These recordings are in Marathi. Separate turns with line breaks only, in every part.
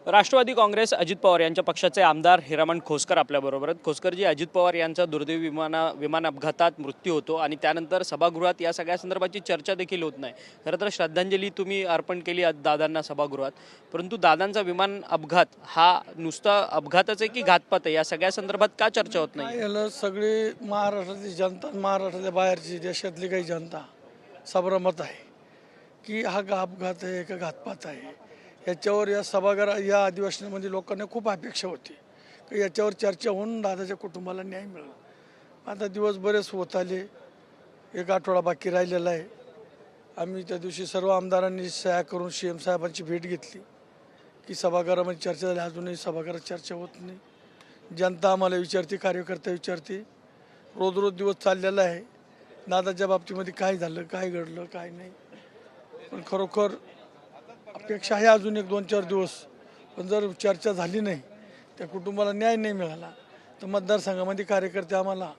राष्ट्रवादी काँग्रेस अजित पवार यांच्या पक्षाचे आमदार हिरामण खोसकर आपल्याबरोबर आहेत। खोसकरजी, अजित पवार यांचा दुर्दैवी विमान अपघातात मृत्यू होतो आणि त्यानंतर सभागृहात या सगळ्या संदर्भाची चर्चा देखील होत नाही। खरं तर श्रद्धांजली तुम्ही अर्पण केली दादांना सभागृहात, परंतु दादांचा विमान अपघात हा नुसता अपघातच आहे की घातपात आहे, या सगळ्या संदर्भात का चर्चा होत नाही?
याला सगळी महाराष्ट्राची जनता, महाराष्ट्राच्या बाहेरची देशातली काही जनता संभ्रमात आहे की हा अपघात आहे का घातपात आहे। याच्यावर या सभागृह या अधिवेशनामध्ये लोकांना खूप अपेक्षा होती की याच्यावर चर्चा होऊन दादाच्या कुटुंबाला न्याय मिळेल। आता दिवस बरेच होत आले, एक आठवडा बाकी राहिलेला आहे। आम्ही त्या दिवशी सर्व आमदारांनी सह्या करून CM साहेबांची भेट घेतली की सभागृहामध्ये चर्चा झाली, अजूनही सभागृहात चर्चा होत नाही। जनता आम्हाला विचारते, कार्यकर्ते विचारते, रोज रोज दिवस चाललेला आहे दादाच्या बाबतीमध्ये काय झालं, काय घडलं, काय नाही। पण खरोखर अपेक्षा आहे अजून 1-2-4 दिवस, पण जर चर्चा झाली नाही, त्या कुटुंबाला न्याय नाही मिळाला तर मतदारसंघामध्ये कार्यकर्ते आम्हाला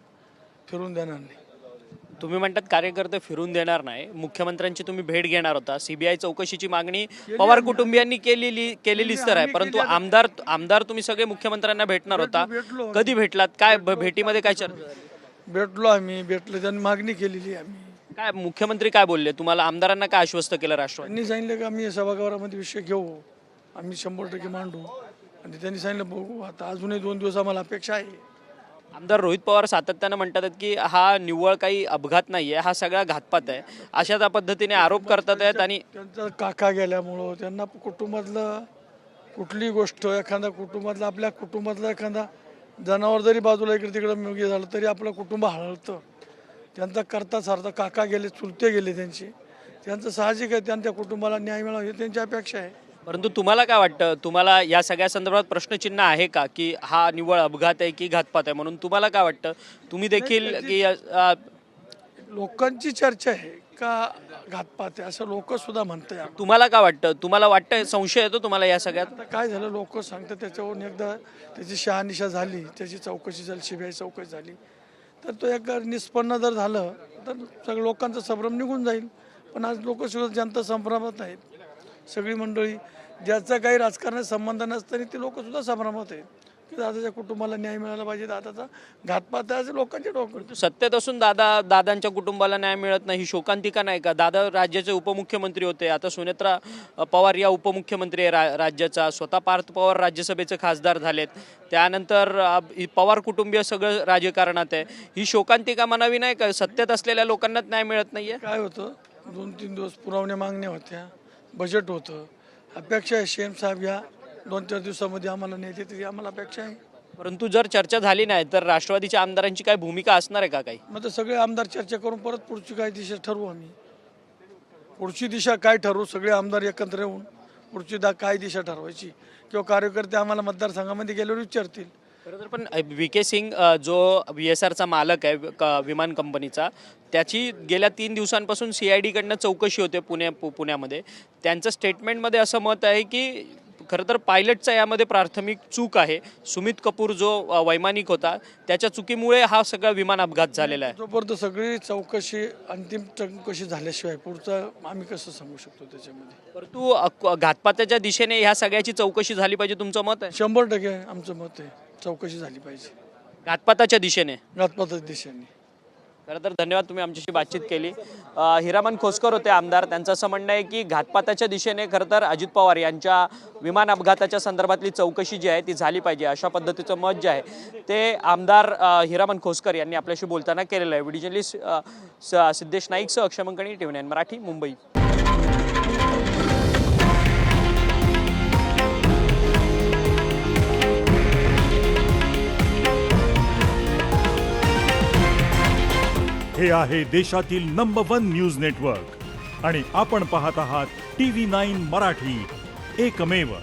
फिरून देणार नाही।
तुम्ही म्हणतात कार्यकर्ते फिरून देणार नाही, मुख्यमंत्र्यांची तुम्ही भेट घेणार होता, CBI चौकशीची मागणी पवार कुटुंबियांनी केलेलीच तर आहे, परंतु आमदार तुम्ही सगळे मुख्यमंत्र्यांना भेटणार होता, कधी भेटलात? काय भेटीमध्ये काय चर्चा?
भेटलो आम्ही, त्यांनी मागणी केलेली आम्ही।
काय मुख्यमंत्री काय बोलले तुम्हाला? आमदारांना काय आश्वस्त केलं राष्ट्रवादी?
त्यांनी सांगितलं की आम्ही सभागृहामध्ये विषय घेऊ, आम्ही 100% मांडू, आणि त्यांनी सांगितलं बघू। आता अजूनही 2 दिवस आम्हाला अपेक्षा आहे।
आमदार रोहित पवार सातत्यानं म्हणतात की हा निव्वळ काही अपघात नाहीये, हा सगळा घातपात आहे, अशा त्या पद्धतीने आरोप करतात आहेत। आणि
त्यांचा काका गेल्यामुळं त्यांना कुटुंबातलं कुठली गोष्ट, एखादा कुटुंबातला, आपल्या कुटुंबातला एखादा जनावर जरी बाजूला इकडे तिकडे मुलगी झालं तरी आपलं कुटुंब हळहळतं। त्यांचा करता सारता काका गेले, चुलते गेले त्यांचं साहजिक आहे, त्यांच्या कुटुंबाला न्याय मिळावा ही त्यांची अपेक्षा आहे।
परंतु तुम्हाला काय वाटतं, तुम्हाला या सगळ्या संदर्भात प्रश्नचिन्ह आहे का की हा निव्वळ अपघात आहे की घातपात आहे म्हणून? तुम्हाला काय वाटतं? तुम्ही देखील की
लोकांची चर्चा आहे का घातपात आहे असं लोक सुद्धा म्हणताय।
तुम्हाला काय वाटतं? तुम्हाला वाटतं, संशय येतो तुम्हाला या सगळ्यात?
आता काय झालं, लोक सांगतात त्याच्यावरून एकदा त्याची शहानिशा झाली, त्याची चौकशी झाली, CBI चौकशी झाली तर तो एक निष्पन्न जर झालं तर सगळं लोकांचा संभ्रम निघून जाईल। पण आज लोक सुद्धा जनता संभ्रमात आहेत, सगळी मंडळी ज्याचा काही राजकारणाचा संबंध नसताना ते लोक सुद्धा संभ्रमात आहेत की दादाच्या कुटुंबाला न्याय मिळाला पाहिजे, दादाचा घातपात आहे असं लोकांच्या डोक्यात।
सत्तेत असून दादांच्या कुटुंबाला न्याय मिळत नाही, ही शोकांतिका नाही का? दादा राज्याचे उपमुख्यमंत्री होते, आता सुनेत्रा पवार या उपमुख्यमंत्री आहे राज्याचा, स्वतः पार्थ पवार राज्यसभेचे खासदार झालेत, त्यानंतर पवार कुटुंबीय सगळं राजकारणात आहे, ही शोकांतिका म्हणावी नाही का? सत्तेत असलेल्या लोकांनाच न्याय मिळत नाहीये।
काय होतं, 2-3 दिवस पुरवण्या मागण्या होत्या, बजेट होतं, अपेक्षा आहे CM साहेब या 2-4 दिवसामध्ये आम्हाला न्याय देतील आम्हाला अपेक्षा आहे।
परंतु जर चर्चा झाली नाही तर राष्ट्रवादीच्या आमदारांची काय भूमिका असणार आहे का काही?
मग तर सगळे आमदार चर्चा करून परत पुढची काय दिशा ठरवू, आम्ही पुढची दिशा काय ठरवू, सगळे आमदार एकत्र येऊन पुढची काय दिशा ठरवायची, किंवा कार्यकर्ते आम्हाला मतदारसंघामध्ये गेल्यावर विचारतील।
खरं तर पण VK सिंग जो VSRचा मालक आहे विमान कंपनीचा, त्याची गेल्या 3 दिवसांपासून CID कडनं चौकशी होते पुण्यामध्ये। त्यांचं स्टेटमेंटमध्ये असं मत आहे की खरं तर पायलटचा यामध्ये प्राथमिक चूक आहे, सुमित कपूर जो वैमानिक होता त्याच्या चुकीमुळे हा सगळा विमान अपघात झालेला आहे।
जोपर्यंत सगळी चौकशी, अंतिम चौकशी झाल्याशिवाय पुढचं आम्ही कसं सांगू शकतो त्याच्यामध्ये?
परंतु घातपाताच्या दिशेने ह्या सगळ्याची चौकशी झाली पाहिजे, तुमचं मत आहे?
100% आमचं मत आहे, चौकशी झाली पाहिजे
घातपाताच्या दिशेने,
घातपाताच्या दिशेने।
खरं तर धन्यवाद, तुम्ही आमच्याशी बातचीत केली। हिरामण खोसकर होते आमदार, त्यांचं असं म्हणणं आहे की घातपाताच्या दिशेने खरं तर अजित पवार यांच्या विमान अपघाताच्या संदर्भातली चौकशी जी आहे ती झाली पाहिजे, अशा पद्धतीचं मत जे आहे ते आमदार हिरामण खोसकर यांनी आपल्याशी बोलताना केलेलं आहे। व्हिडिओ जर्नलिस्ट सिद्धेश नाईकसह अक्षय मंकणी, TV9 मराठी, मुंबई।
हे आहे देशातील नंबर 1 न्यूज नेटवर्क आणि आपण पाहत आहात TV9 मराठी, एकमेव।